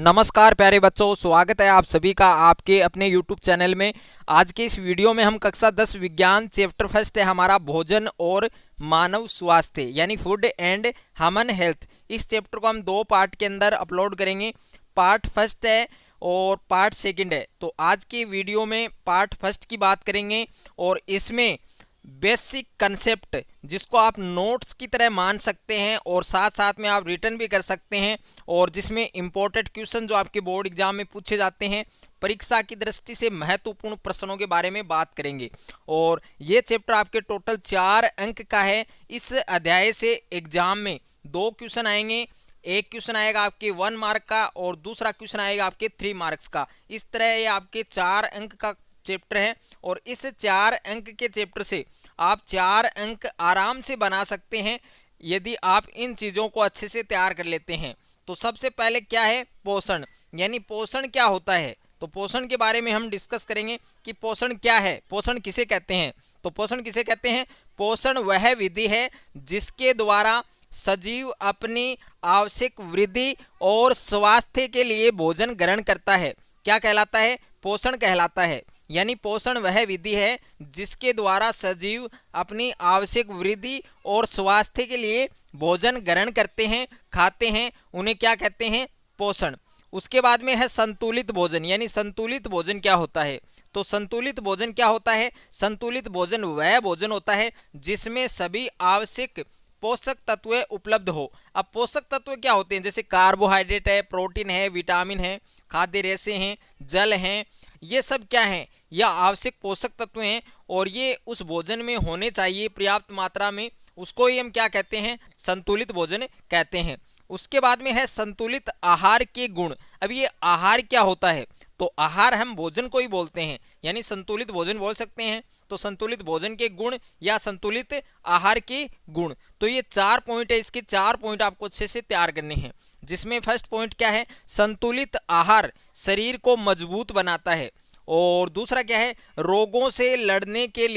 नमस्कार प्यारे बच्चों, स्वागत है आप सभी का आपके अपने YouTube चैनल में। आज के इस वीडियो में हम कक्षा 10 विज्ञान चैप्टर फर्स्ट है हमारा भोजन और मानव स्वास्थ्य यानी फूड एंड ह्यूमन हेल्थ। इस चैप्टर को हम दो पार्ट के अंदर अपलोड करेंगे। पार्ट फर्स्ट है और पार्ट सेकंड है। तो आज की वीडियो में पार्ट फर्स्ट की बात करेंगे और इसमें बेसिक कंसेप्ट जिसको आप नोट्स की तरह मान सकते हैं और साथ साथ में आप रिटर्न भी कर सकते हैं और जिसमें इंपॉर्टेंट क्वेश्चन जो आपके बोर्ड एग्जाम में पूछे जाते हैं, परीक्षा की दृष्टि से महत्वपूर्ण प्रश्नों के बारे में बात करेंगे। और ये चैप्टर आपके टोटल 4 अंक का है। इस अध्याय से एग्जाम में 2 क्वेश्चन आएंगे। एक क्वेश्चन आएगा आपके 1 मार्क का और दूसरा क्वेश्चन आएगा आपके 3 मार्क्स का। इस तरह ये आपके 4 अंक का चैप्टर है और इस 4 अंक के चैप्टर से आप 4 अंक आराम से बना सकते हैं यदि आप इन चीज़ों को अच्छे से तैयार कर लेते हैं। तो सबसे पहले क्या है पोषण, यानी पोषण क्या होता है। तो पोषण के बारे में हम डिस्कस करेंगे कि पोषण क्या है, पोषण किसे कहते हैं। तो पोषण किसे कहते हैं? पोषण वह विधि है जिसके द्वारा सजीव अपनी आवश्यक वृद्धि और स्वास्थ्य के लिए भोजन ग्रहण करता है। क्या कहलाता है? पोषण कहलाता है। यानी पोषण वह विधि है जिसके द्वारा सजीव अपनी आवश्यक वृद्धि और स्वास्थ्य के लिए भोजन ग्रहण करते हैं, खाते हैं, उन्हें क्या कहते हैं? पोषण। उसके बाद में है संतुलित भोजन, यानी संतुलित भोजन क्या होता है। तो संतुलित भोजन क्या होता है? संतुलित भोजन वह भोजन होता है जिसमें सभी आवश्यक पोषक तत्व उपलब्ध हो। अब पोषक तत्व क्या होते हैं? जैसे कार्बोहाइड्रेट है, प्रोटीन है, विटामिन है, खाद्य रेशे हैं, जल हैं, ये सब क्या हैं? यह आवश्यक पोषक तत्व हैं और ये उस भोजन में होने चाहिए पर्याप्त मात्रा में। उसको ही हम क्या कहते हैं? संतुलित भोजन कहते हैं। उसके बाद में है संतुलित आहार के गुण। अब ये आहार क्या होता है? तो आहार हम भोजन को ही बोलते हैं, यानी संतुलित भोजन बोल सकते हैं। तो संतुलित भोजन के गुण या संतुलित आहार के गुण। तो ये 4 पॉइंट है, इसके 4 पॉइंट आपको अच्छे से तैयार करने हैं। जिसमें फर्स्ट पॉइंट क्या है? संतुलित आहार शरीर को मजबूत बनाता है। और दूसरा क्या है? रोगों से लड़ने के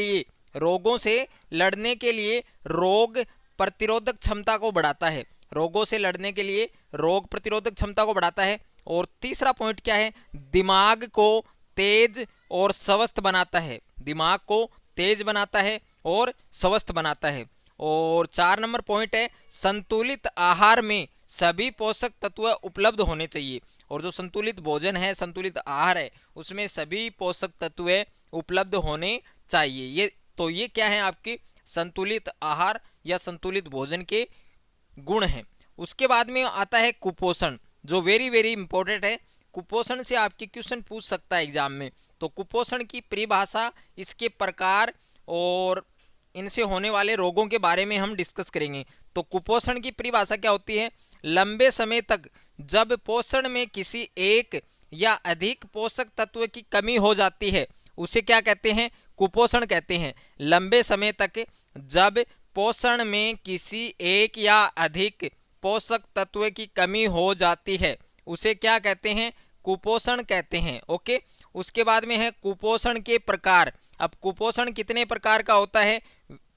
लिए रोग प्रतिरोधक क्षमता को बढ़ाता है। रोगों से लड़ने के लिए रोग प्रतिरोधक क्षमता को बढ़ाता है। और तीसरा पॉइंट क्या है? दिमाग को तेज और स्वस्थ बनाता है। दिमाग को तेज बनाता है और स्वस्थ बनाता है। और 4 नंबर पॉइंट है संतुलित आहार में सभी पोषक तत्व उपलब्ध होने चाहिए। और जो संतुलित भोजन है, संतुलित आहार है, उसमें सभी पोषक तत्व उपलब्ध होने चाहिए। ये क्या है? आपके संतुलित आहार या संतुलित भोजन के गुण हैं। उसके बाद में आता है कुपोषण, जो वेरी वेरी इंपॉर्टेंट है। कुपोषण से आपके क्वेश्चन पूछ सकता है एग्जाम में। तो कुपोषण की परिभाषा, इसके प्रकार और इनसे होने वाले रोगों के बारे में हम डिस्कस करेंगे। तो कुपोषण की परिभाषा क्या होती है? लंबे समय तक जब पोषण में किसी एक या अधिक पोषक तत्व की कमी हो जाती है, उसे क्या कहते हैं? कुपोषण कहते हैं। लंबे समय तक जब पोषण में किसी एक या अधिक पोषक तत्व की कमी हो जाती है, उसे क्या कहते हैं? कुपोषण कहते हैं। ओके। उसके बाद में है कुपोषण के प्रकार। अब कुपोषण कितने प्रकार का होता है?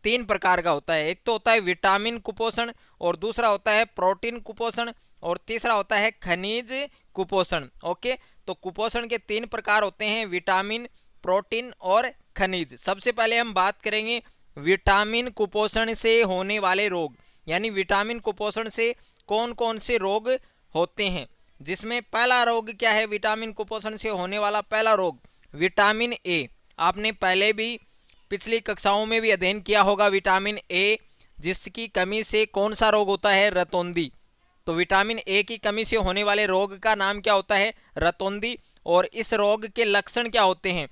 3 प्रकार का होता है। एक तो होता है विटामिन कुपोषण, और दूसरा होता है प्रोटीन कुपोषण, और तीसरा होता है खनिज कुपोषण। ओके। तो कुपोषण के 3 प्रकार होते हैं, विटामिन, प्रोटीन और खनिज। सबसे पहले हम बात करेंगे विटामिन कुपोषण से होने वाले रोग, यानी विटामिन कुपोषण से कौन कौन से रोग होते हैं। जिसमें पहला रोग क्या है? विटामिन कुपोषण से होने वाला पहला रोग विटामिन ए। आपने पहले भी पिछली कक्षाओं में भी अध्ययन किया होगा विटामिन ए, जिसकी कमी से कौन सा रोग होता है? रतौंधी। तो विटामिन ए की कमी से होने वाले रोग का नाम क्या होता है? रतौंधी। और इस रोग के लक्षण क्या होते हैं?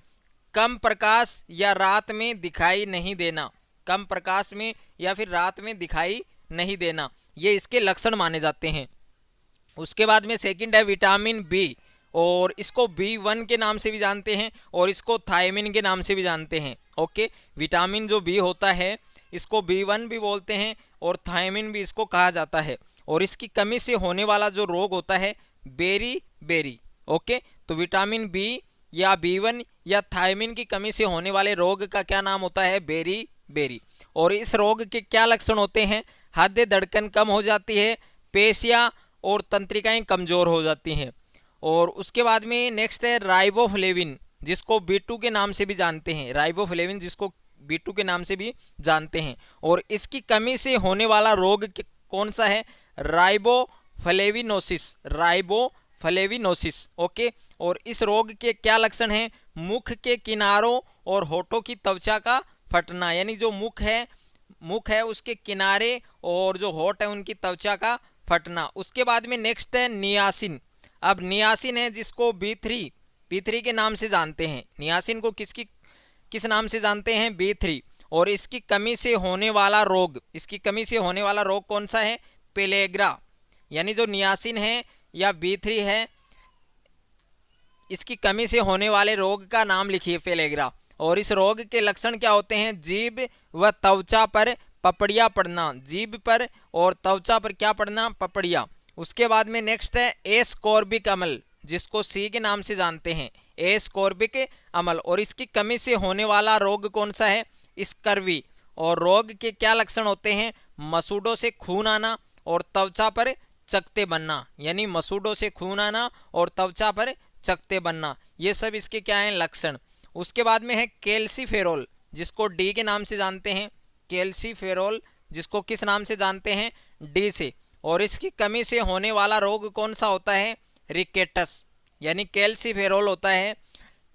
कम प्रकाश या रात में दिखाई नहीं देना। कम प्रकाश में या फिर रात में दिखाई नहीं देना, ये इसके लक्षण माने जाते हैं। उसके बाद में सेकंड है विटामिन बी, और इसको B1 के नाम से भी जानते हैं और इसको थायमिन के नाम से भी जानते हैं। ओके। विटामिन जो बी होता है इसको B1 भी बोलते हैं और थायमिन भी इसको कहा जाता है। और इसकी कमी से होने वाला जो रोग होता है बेरी बेरी। ओके। तो विटामिन बी या B1 या थायमिन की कमी से होने वाले रोग का क्या नाम होता है? Beriberi. और इस रोग के क्या लक्षण होते हैं? हृदय धड़कन कम हो जाती है, पेशियां और तंत्रिकाएं कमजोर हो जाती हैं। और उसके बाद में नेक्स्ट है राइबोफ्लेविन, जिसको B2 के नाम से भी जानते हैं, राइबोफ्लेविन जिसको B2 के नाम से भी जानते हैं। और इसकी कमी से होने वाला रोग कौन सा है? राइबोफ्लेविनोसिस, राइबोफ्लेविनोसिस। ओके, और इस रोग के क्या लक्षण हैं? मुख के किनारों और होठों की त्वचा का फटना, यानी जो मुख है उसके किनारे और जो होठ है उनकी त्वचा का फटना। उसके बाद में नेक्स्ट है नियासिन। अब नियासिन है जिसको B3 के नाम से जानते हैं। नियासिन को किस नाम से जानते हैं? B3। और इसकी कमी से होने वाला रोग कौन सा है? पेलेग्रा, यानी जो नियासिन है या B3 है, इसकी कमी से होने वाले रोग का नाम लिखिए, पेलेग्रा। और इस रोग के लक्षण क्या होते हैं? जीभ व त्वचा पर पपड़ियाँ पड़ना, जीभ पर और त्वचा पर क्या पड़ना? पपड़ियाँ। उसके बाद में नेक्स्ट है एस्कॉर्बिक अम्ल, जिसको C के नाम से जानते हैं, एस्कॉर्बिक अम्ल। और इसकी कमी से होने वाला रोग कौन सा है? स्कर्वी। और रोग के क्या लक्षण होते हैं? मसूड़ों से खून आना और त्वचा पर चकत्ते बनना, यानी मसूड़ों से खून आना और त्वचा पर चकत्ते बनना, ये सब इसके क्या हैं? लक्षण। उसके बाद में है कैल्सीफेरोल, जिसको D के नाम से जानते हैं, कैल्सीफेरोल जिसको किस नाम से जानते हैं? D से। और इसकी कमी से होने वाला रोग कौन सा होता है? रिकेटस, यानी कैल्सीफेरोल होता है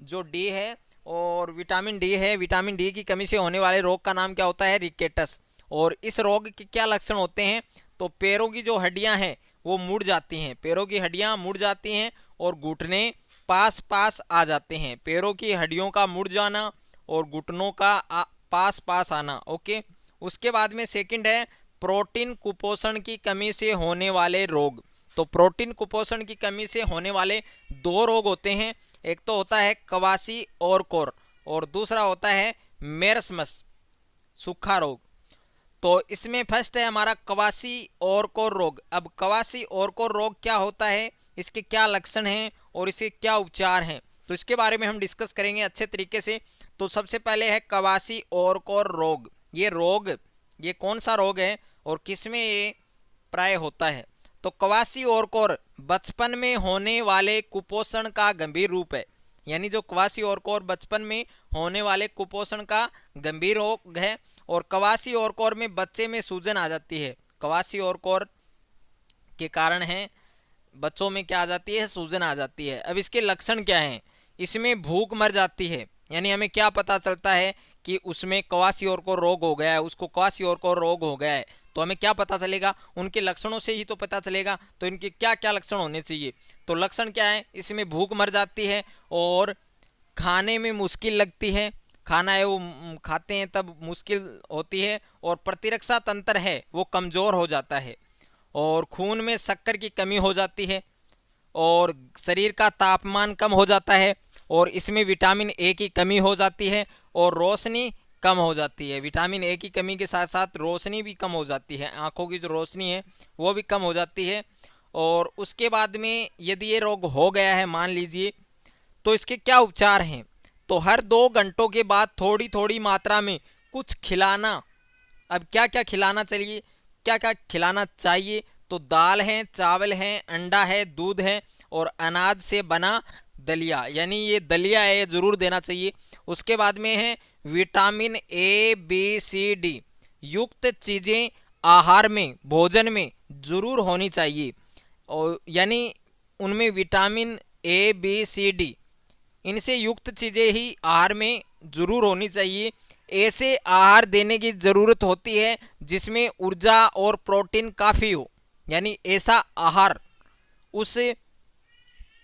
जो D है और विटामिन D है, विटामिन D की कमी से होने वाले रोग का नाम क्या होता है? रिकेटस। और इस रोग के क्या लक्षण होते हैं? तो पैरों की जो हड्डियां हैं वो मुड़ जाती हैं, पैरों की हड्डियां मुड़ जाती हैं और घुटने पास आ जाते हैं, पैरों की हड्डियों का मुड़ जाना और घुटनों का पास आना। ओके, उसके बाद में सेकंड है प्रोटीन कुपोषण की कमी से होने वाले रोग। तो प्रोटीन कुपोषण की कमी से होने वाले 2 रोग होते हैं, एक तो होता है कवासी और दूसरा होता है मेरस्मस, सूखा रोग। तो इसमें फर्स्ट है हमारा कवासी और रोग। अब कवासी और रोग क्या होता है, इसके क्या लक्षण हैं और इसके क्या उपचार हैं, तो इसके बारे में हम डिस्कस करेंगे अच्छे तरीके से। तो सबसे पहले है कवासी और रोग। ये कौन सा रोग है और किसमें ये प्राय होता है? तो कवासी और बचपन में होने वाले कुपोषण का गंभीर रूप है, यानी जो कवासी और बचपन में होने वाले कुपोषण का गंभीर रोग है। और कवासी और में बच्चे में सूजन आ जाती है, कवासी और के कारण है बच्चों में क्या आ जाती है? सूजन आ जाती है। अब इसके लक्षण क्या हैं? इसमें भूख मर जाती है, यानी हमें क्या पता चलता है कि उसमें कवासी और रोग हो गया है, उसको कवासी और रोग हो गया है, तो हमें क्या पता चलेगा? उनके लक्षणों से ही तो पता चलेगा। तो इनके क्या क्या लक्षण होने चाहिए? तो लक्षण क्या है? इसमें भूख मर जाती है और खाने में मुश्किल लगती है, खाना है वो खाते हैं तब मुश्किल होती है, और प्रतिरक्षा तंत्र है वो कमज़ोर हो जाता है, और खून में शक्कर की कमी हो जाती है, और शरीर का तापमान कम हो जाता है, और इसमें विटामिन ए की कमी हो जाती है, और रोशनी कम हो जाती है। विटामिन ए की कमी के साथ साथ रोशनी भी कम हो जाती है, आँखों की जो रोशनी है वो भी कम हो जाती है। और उसके बाद में यदि ये रोग हो गया है मान लीजिए, तो इसके क्या उपचार हैं? तो हर 2 घंटों के बाद थोड़ी थोड़ी मात्रा में कुछ खिलाना। अब क्या क्या खिलाना चाहिए, क्या क्या खिलाना चाहिए? तो दाल है, चावल है, अंडा है, दूध है और अनाज से बना दलिया, यानी ये दलिया है, ये ज़रूर देना चाहिए। उसके बाद में है vitamin A, B, C, D युक्त चीज़ें आहार में, भोजन में ज़रूर होनी चाहिए, और यानी उनमें vitamin A, B, C, D इनसे युक्त चीज़ें ही आहार में ज़रूर होनी चाहिए। ऐसे आहार देने की ज़रूरत होती है जिसमें ऊर्जा और प्रोटीन काफ़ी हो, यानी ऐसा आहार उस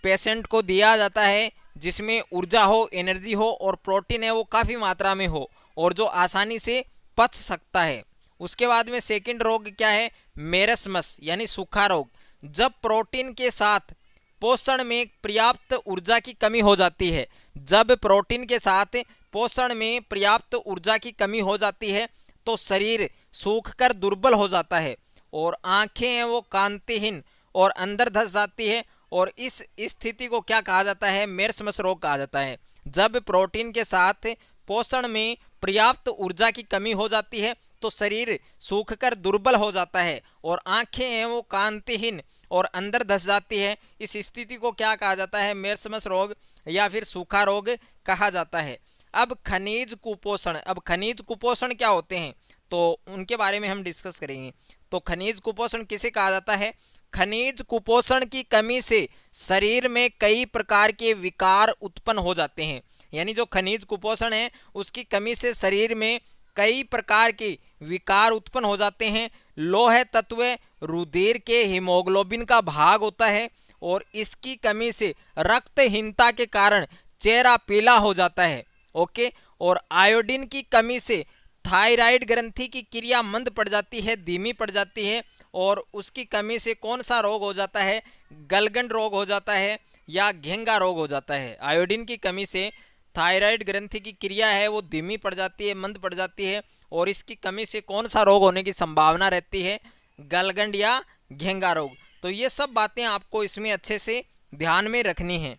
पेशेंट को दिया जाता है जिसमें ऊर्जा हो, एनर्जी हो और प्रोटीन है वो काफ़ी मात्रा में हो और जो आसानी से पच सकता है। उसके बाद में सेकंड रोग क्या है? मेरस्मस यानी सूखा रोग। जब प्रोटीन के साथ पोषण में पर्याप्त ऊर्जा की कमी हो जाती है, जब प्रोटीन के साथ पोषण में पर्याप्त ऊर्जा की कमी हो जाती है तो शरीर सूखकर दुर्बल हो जाता है और आंखें हैं वो कांतिहीन और अंदर धंस जाती है, और इस स्थिति को क्या कहा जाता है? मेरस्मस रोग कहा जाता है। जब प्रोटीन के साथ पोषण में पर्याप्त ऊर्जा की कमी हो जाती है तो शरीर सूखकर दुर्बल हो जाता है और आंखें हैं वो कांतिहीन और अंदर धस जाती है। इस स्थिति को क्या कहा जाता है? मेर्समस रोग या फिर सूखा रोग कहा जाता है। अब खनिज कुपोषण, अब खनिज कुपोषण क्या होते हैं तो उनके बारे में हम डिस्कस करेंगे। तो खनिज कुपोषण किसे कहा जाता है? खनिज कुपोषण की कमी से शरीर में कई प्रकार के विकार उत्पन्न हो जाते हैं। यानी जो खनिज कुपोषण है उसकी कमी से शरीर में कई प्रकार के विकार उत्पन्न हो जाते हैं। लौह तत्व रुधिर के हीमोग्लोबिन का भाग होता है और इसकी कमी से रक्तहीनता के कारण चेहरा पीला हो जाता है। ओके, और आयोडीन की कमी से थायराइड ग्रंथि की क्रिया मंद पड़ जाती है, धीमी पड़ जाती है और उसकी कमी से कौन सा रोग हो जाता है? गलगंड रोग हो जाता है या घेंगा रोग हो जाता है। आयोडीन की कमी से थायराइड ग्रंथि की क्रिया है वो धीमी पड़ जाती है, मंद पड़ जाती है और इसकी कमी से कौन सा रोग होने की संभावना रहती है? गलगंड या घेंगा रोग। तो ये सब बातें आपको इसमें अच्छे से ध्यान में रखनी है।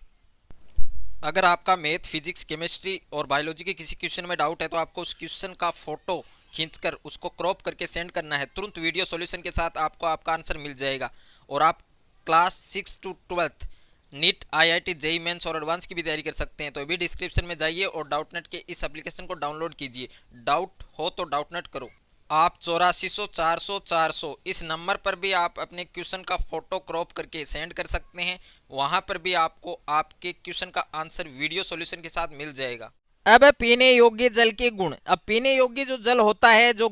अगर आपका मैथ, फिजिक्स, केमिस्ट्री और बायोलॉजी के किसी क्वेश्चन में डाउट है तो आपको उस क्वेश्चन का फोटो खींचकर उसको क्रॉप करके सेंड करना है। तुरंत वीडियो सॉल्यूशन के साथ आपको आपका आंसर मिल जाएगा। और आप class 6 to 12 NEET, IIT, JEE mains और एडवांस की भी तैयारी कर सकते हैं। तो अभी डिस्क्रिप्शन में जाइए और डाउटनेट के इस एप्लीकेशन को डाउनलोड कीजिए। डाउट हो तो डाउटनेट करो। आप 8400 400 400 इस नंबर पर भी आप अपने क्वेश्चन का फोटो क्रॉप करके सेंड कर सकते हैं। वहां पर भी आपको आपके क्वेश्चन का आंसर वीडियो सॉल्यूशन के साथ मिल जाएगा। अब पीने योग्य जल के गुण। अब पीने योग्य जो जल होता है, जो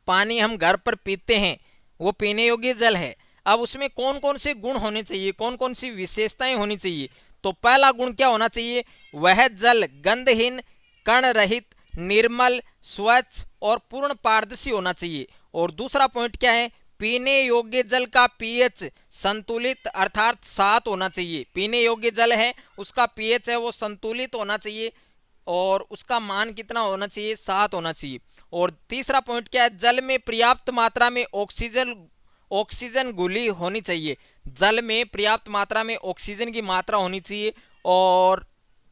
पानी हम घर पर पीते हैं वो पीने योग्य जल है। अब उसमें कौन कौन से गुण होने चाहिए, कौन कौन सी विशेषताएं होनी चाहिए? तो पहला गुण क्या होना चाहिए? वह जल गंधहीन, कण रहित, निर्मल, स्वच्छ और पूर्ण पारदर्शी होना चाहिए। और दूसरा पॉइंट क्या है? पीने योग्य जल का पीएच संतुलित अर्थात 7 होना चाहिए। पीने योग्य जल है उसका पीएच है वो संतुलित होना चाहिए और उसका मान कितना होना चाहिए? 7 होना चाहिए। और तीसरा पॉइंट क्या है? जल में पर्याप्त मात्रा में ऑक्सीजन घुली होनी चाहिए। जल में पर्याप्त मात्रा में ऑक्सीजन की मात्रा होनी चाहिए। और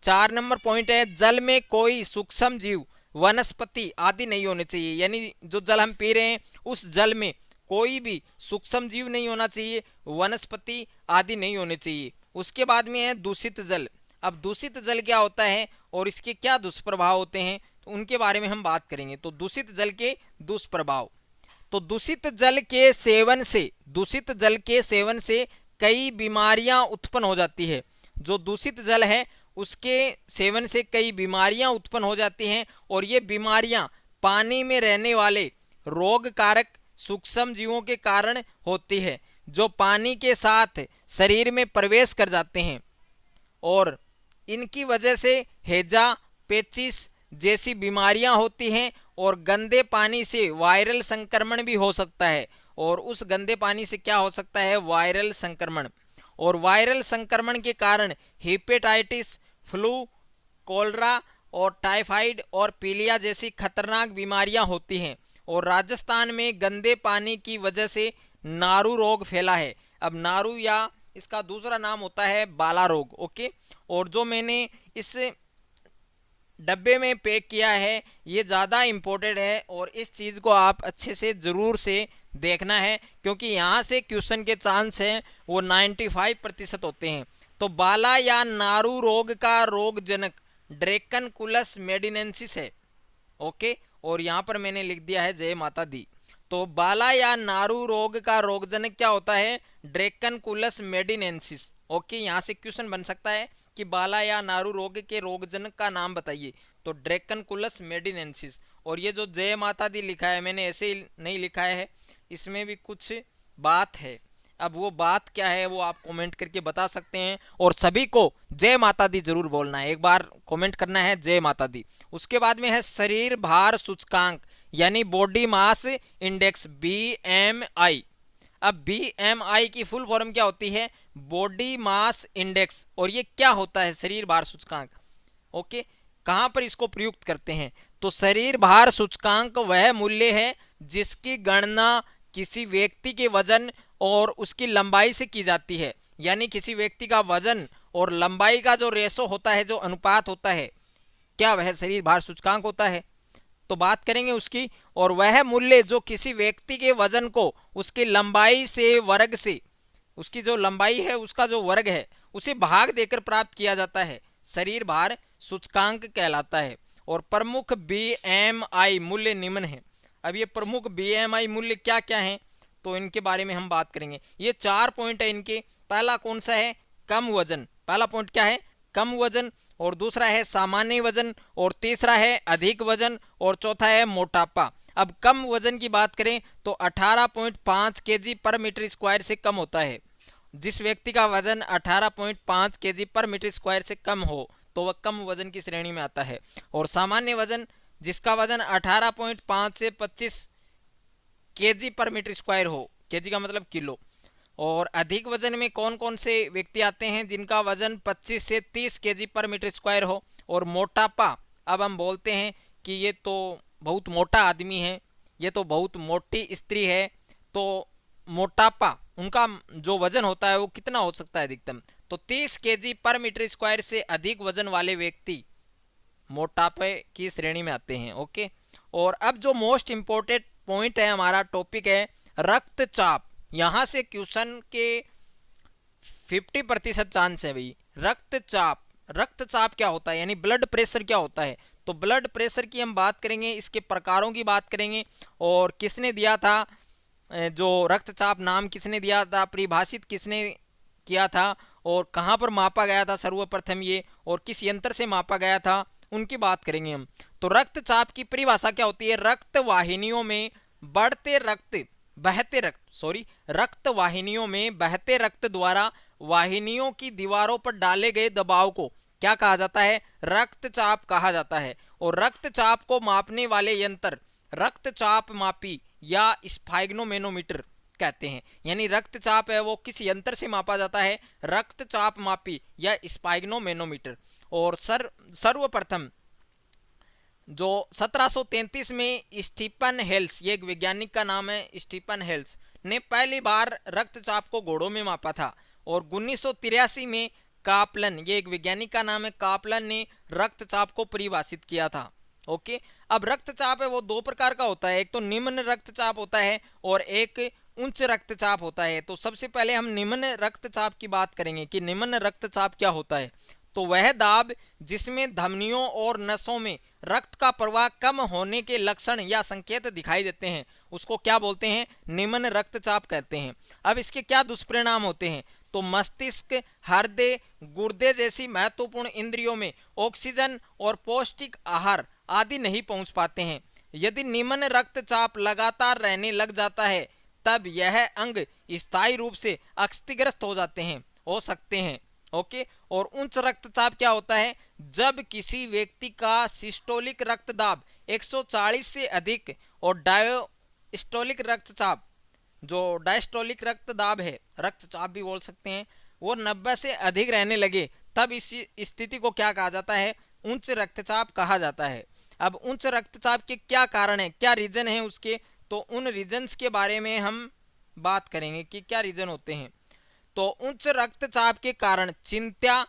4 नंबर पॉइंट है, जल में कोई सूक्ष्म जीव, वनस्पति आदि नहीं होने चाहिए। यानी जो जल हम पी रहे हैं उस जल में कोई भी सूक्ष्म जीव नहीं होना चाहिए, वनस्पति आदि नहीं होने चाहिए। उसके बाद में है दूषित जल। अब दूषित जल क्या होता है और इसके क्या दुष्प्रभाव होते हैं तो उनके बारे में हम बात करेंगे। तो दूषित जल के दुष्प्रभाव। तो दूषित जल के सेवन से कई बीमारियां उत्पन्न हो जाती है। जो दूषित जल है उसके सेवन से कई बीमारियां उत्पन्न हो जाती हैं और ये बीमारियां पानी में रहने वाले रोगकारक सूक्ष्म जीवों के कारण होती है जो पानी के साथ शरीर में प्रवेश कर जाते हैं और इनकी वजह से हैजा, पेचिस जैसी बीमारियां होती हैं और गंदे पानी से वायरल संक्रमण भी हो सकता है। और उस गंदे पानी से क्या हो सकता है? वायरल संक्रमण। और वायरल संक्रमण के कारण हेपेटाइटिस, फ्लू, कोलरा और टाइफाइड और पीलिया जैसी खतरनाक बीमारियां होती हैं। और राजस्थान में गंदे पानी की वजह से नारू रोग फैला है। अब नारू या इसका दूसरा नाम होता है बाला रोग। ओके, और जो मैंने इस डब्बे में पैक किया है ये ज़्यादा इम्पोर्टेंट है और इस चीज़ को आप अच्छे से ज़रूर से देखना है क्योंकि यहाँ से क्वेश्चन के चांस हैं वो 95% होते हैं। तो बाला या नारू रोग का रोगजनक ड्रैकनकुलस मेडिनेंसिस है। ओके, और यहाँ पर मैंने लिख दिया है जय माता दी। तो बाला या नारू रोग का रोगजनक क्या होता है? ड्रैकनकुलस मेडिनेंसिस। ओके, यहाँ से क्वेश्चन बन सकता है कि बाला या नारू रोग के रोगजनक का नाम बताइए। तो ड्रैकनकुलस मेडिनेंसिस। और ये जो जय माता दी लिखा है मैंने ऐसे ही नहीं लिखा है, इसमें भी कुछ बात है। अब वो बात क्या है वो आप कमेंट करके बता सकते हैं और सभी को जय माता दी जरूर बोलना है। एक बार कमेंट करना है जय माता दी। उसके बाद में है शरीर भार सूचकांक यानी बॉडी मास इंडेक्स, BMI। अब BMI की फुल फॉर्म क्या होती है? Body mass index. और ये क्या होता है? शरीर भार सूचकांक। ओके, कहाँ पर इसको प्रयुक्त करते हैं? तो शरीर भार सूचकांक वह मूल्य है जिसकी गणना किसी व्यक्ति के वजन और उसकी लंबाई से की जाती है। यानी किसी व्यक्ति का वजन और लंबाई का जो रेशो होता है, जो अनुपात होता है, क्या वह शरीर भार सूचकांक होता है। तो बात करेंगे उसकी। और वह मूल्य जो किसी व्यक्ति के वजन को उसकी लंबाई से वर्ग से, उसकी जो लंबाई है उसका जो वर्ग है उसे भाग देकर प्राप्त किया जाता है, शरीर भार सूचकांक कहलाता है। और प्रमुख बीएमआई मूल्य निम्न है। अब ये प्रमुख बीएमआई मूल्य क्या क्या हैं तो इनके बारे में हम बात करेंगे। ये 4 पॉइंट है इनके। पहला कौन सा है? कम वजन। पहला पॉइंट क्या है? कम वजन। और दूसरा है सामान्य वजन। और तीसरा है अधिक वजन। और चौथा है मोटापा। अब कम वजन की बात करें तो 18.5 केजी पर मीटर स्क्वायर से कम होता है। जिस व्यक्ति का वजन 18.5 केजी पर मीटर स्क्वायर से कम हो तो वह कम वजन की श्रेणी में आता है। और सामान्य वजन, जिसका वजन 18.5 से 25 केजी पर मीटर स्क्वायर हो, केजी का मतलब किलो। और अधिक वजन में कौन कौन से व्यक्ति आते हैं? जिनका वजन 25 से 30 केजी पर मीटर स्क्वायर हो। और मोटापा, अब हम बोलते हैं कि ये तो बहुत मोटा आदमी है, ये तो बहुत मोटी स्त्री है, तो मोटापा उनका जो वजन होता है वो कितना हो सकता है अधिकतम? तो 30 केजी पर मीटर स्क्वायर से अधिक वजन वाले व्यक्ति मोटापे की श्रेणी में आते हैं। ओके। और अब जो मोस्ट इम्पोर्टेंट पॉइंट है, हमारा टॉपिक है रक्तचाप। यहां से क्वेश्चन के 50% चांस है भाई। रक्तचाप, रक्तचाप क्या होता है, यानी ब्लड प्रेशर क्या होता है? तो ब्लड प्रेशर की हम बात करेंगे, इसके प्रकारों की बात करेंगे, और किसने दिया था जो रक्तचाप, नाम किसने दिया था, परिभाषित किसने किया था, और कहाँ पर मापा गया था सर्वप्रथम ये, और किस यंत्र से मापा गया था, उनकी बात करेंगे हम। तो रक्तचाप की परिभाषा क्या होती है? रक्त वाहिनियों में रक्त वाहिनियों में बहते रक्त द्वारा वाहिनियों की दीवारों पर डाले गए दबाव को क्या कहा जाता है? रक्तचाप कहा जाता है। और रक्तचाप को मापने वाले यंत्र रक्तचाप मापी या स्फाइग्नोमेनोमीटर कहते हैं। यानी रक्तचाप है वो किस यंत्र से मापा जाता है? रक्तचाप मापी या स्फाइग्नोमेनोमीटर। और सर्वप्रथम जो 1733 में स्टीफन हेल्स, ये एक वैज्ञानिक का नाम है, स्टीफन हेल्स ने पहली बार रक्तचाप को घोड़ों में मापा था। और 1983 में कापलन, ये एक वैज्ञानिक का नाम है, कापलन ने रक्तचाप को परिभाषित किया था। ओके। अब रक्तचाप है वो 2 प्रकार का होता है, एक तो निम्न रक्तचाप होता है और एक उच्च रक्तचाप होता है। तो सबसे पहले हम निम्न रक्तचाप की बात करेंगे कि निम्न रक्तचाप क्या होता है। तो वह दाब जिसमें धमनियों और नसों में रक्त का प्रवाह कम होने के लक्षण या संकेत दिखाई देते हैं, उसको क्या बोलते हैं? निम्न रक्तचाप कहते हैं। अब इसके क्या दुष्परिणाम होते हैं? तो मस्तिष्क, हृदय, गुर्दे जैसी महत्वपूर्ण इंद्रियों में ऑक्सीजन और पौष्टिक आहार आदि नहीं पहुंच पाते हैं। यदि निम्न रक्तचाप लगातार रहने लग जाता है तब यह अंग स्थायी रूप से क्षतिग्रस्त हो सकते हैं। ओके। और उच्च रक्तचाप क्या होता है? जब किसी व्यक्ति का सिस्टोलिक रक्तदाब 140 से अधिक और डायस्टोलिक रक्तचाप, जो डायस्टोलिक रक्तदाब है, रक्तचाप भी बोल सकते हैं, वो 90 से अधिक रहने लगे तब इस स्थिति को क्या कहा जाता है? उच्च रक्तचाप कहा जाता है। अब उच्च रक्तचाप के क्या कारण है, क्या रीजन है उसके, तो उन रीजन्स के बारे में हम बात करेंगे कि क्या रीजन होते हैं। तो उच्च रक्तचाप के कारण चिंता,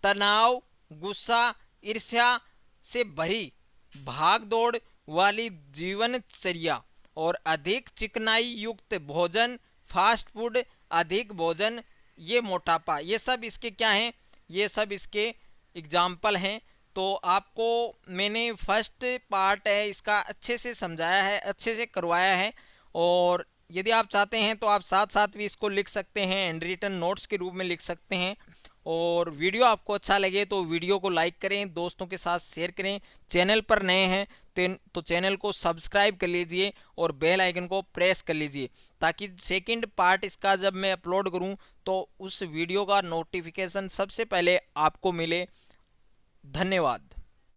तनाव, गुस्सा, ईर्ष्या से भरी भागदौड़ वाली जीवनचर्या और अधिक चिकनाई युक्त भोजन, फास्ट फूड, अधिक भोजन, ये मोटापा, ये सब इसके क्या हैं? ये सब इसके एग्जाम्पल हैं। तो आपको मैंने फर्स्ट पार्ट है इसका अच्छे से समझाया है, अच्छे से करवाया है। और यदि आप चाहते हैं तो आप साथ साथ भी इसको लिख सकते हैं, हैंड रिटन नोट्स के रूप में लिख सकते हैं। और वीडियो आपको अच्छा लगे तो वीडियो को लाइक करें, दोस्तों के साथ शेयर करें। चैनल पर नए हैं तो चैनल को सब्सक्राइब कर लीजिए और बेल आइकन को प्रेस कर लीजिए, ताकि सेकंड पार्ट इसका जब मैं अपलोड करूं तो उस वीडियो का नोटिफिकेशन सबसे पहले आपको मिले। धन्यवाद।